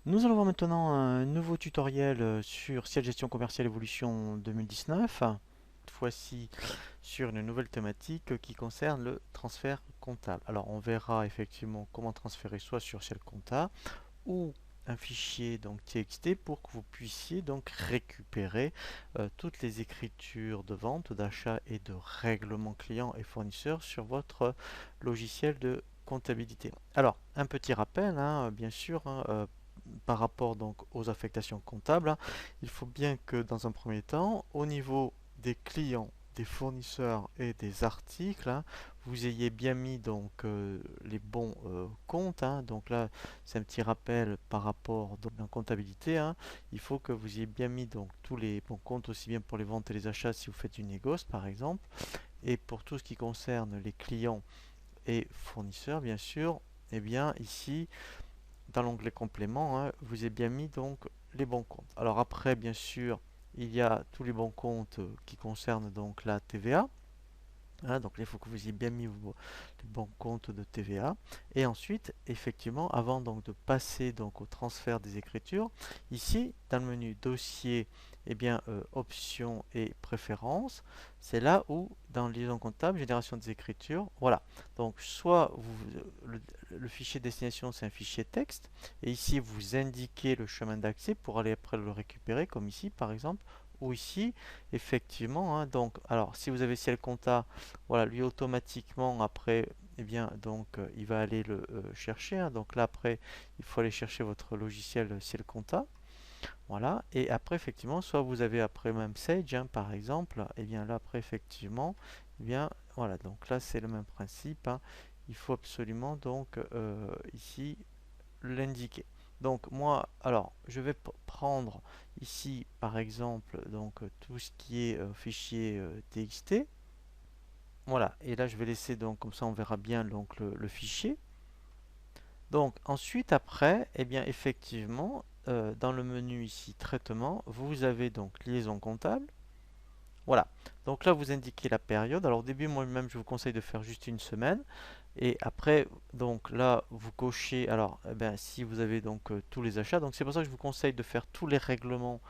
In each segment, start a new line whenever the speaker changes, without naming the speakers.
Nous allons voir maintenant un nouveau tutoriel sur Ciel Gestion Commerciale Évolution 2019. Cette fois-ci sur une nouvelle thématique qui concerne le transfert comptable. Alors on verra effectivement comment transférer soit sur Ciel Compta ou un fichier donc TXT pour que vous puissiez donc récupérer toutes les écritures de vente, d'achat et de règlement client et fournisseur sur votre logiciel de comptabilité. Alors, un petit rappel, hein, bien sûr, hein, par rapport donc aux affectations comptables, hein, il faut bien que dans un premier temps, au niveau des clients, des fournisseurs et des articles, hein, vous ayez bien mis donc les bons comptes, hein. Donc là, c'est un petit rappel par rapport donc, en comptabilité, hein. Il faut que vous ayez bien mis donc tous les bons comptes, aussi bien pour les ventes et les achats si vous faites du négoce par exemple, et pour tout ce qui concerne les clients et fournisseurs, bien sûr, eh bien ici dans l'onglet complément, hein, vous avez bien mis donc les bons comptes. Alors après, bien sûr, il y a tous les bons comptes qui concernent donc la TVA. Hein, donc là, il faut que vous ayez bien mis les bons comptes de TVA. Et ensuite, effectivement, avant donc de passer donc au transfert des écritures, ici dans le menu dossier, eh bien options et préférences, c'est là où dans liaison comptable, génération des écritures, voilà. Donc soit le fichier destination c'est un fichier texte, et ici vous indiquez le chemin d'accès pour aller après le récupérer, comme ici par exemple, ou ici effectivement. Hein, donc alors si vous avez ciel compta, voilà, lui automatiquement après, eh bien donc il va aller le chercher. Hein. Donc là après, il faut aller chercher votre logiciel ciel compta. Voilà. Et après effectivement, soit vous avez après même Sage, hein, par exemple, et bien là après effectivement, eh bien voilà. Donc là c'est le même principe. Hein. Il faut absolument donc ici l'indiquer. Donc moi, alors je vais prendre ici par exemple donc tout ce qui est fichier TXT. Voilà, et là je vais laisser donc comme ça on verra bien donc le fichier. Donc ensuite après, eh bien effectivement, dans le menu ici traitement, vous avez donc liaison comptable. Voilà, donc là vous indiquez la période. Alors au début moi-même je vous conseille de faire juste une semaine. Et après, donc là vous cochez, alors eh ben, si vous avez donc tous les achats, donc c'est pour ça que je vous conseille de faire tous les règlements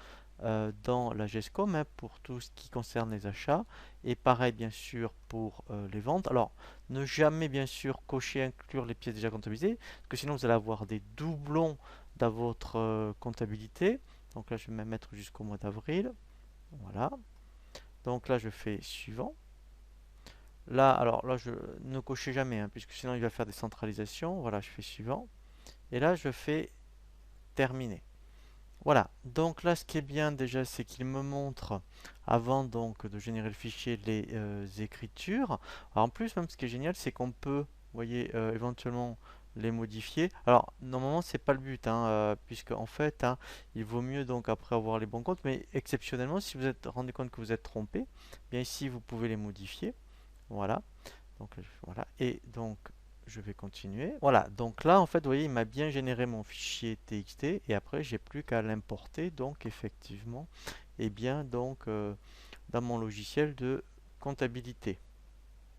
dans la GESCOM, hein, pour tout ce qui concerne les achats, et pareil bien sûr pour les ventes. Alors ne jamais bien sûr cocher inclure les pièces déjà comptabilisées, parce que sinon vous allez avoir des doublons dans votre comptabilité. Donc là je vais même mettre jusqu'au mois d'avril. Voilà. Donc là je fais suivant. Là, alors là je ne cochez jamais, hein, puisque sinon il va faire des centralisations. Voilà, je fais suivant. Et là je fais terminer. Voilà, donc là ce qui est bien déjà c'est qu'il me montre avant donc de générer le fichier les écritures. Alors, en plus même ce qui est génial c'est qu'on peut, vous voyez, éventuellement les modifier. Alors normalement c'est pas le but, hein, puisque en fait hein, il vaut mieux donc après avoir les bons comptes, mais exceptionnellement si vous êtes rendu compte que vous êtes trompé, bien ici vous pouvez les modifier. Voilà, donc voilà, et donc je vais continuer. Voilà, donc là en fait, vous voyez, il m'a bien généré mon fichier TXT et après j'ai plus qu'à l'importer donc effectivement, et bien donc dans mon logiciel de comptabilité.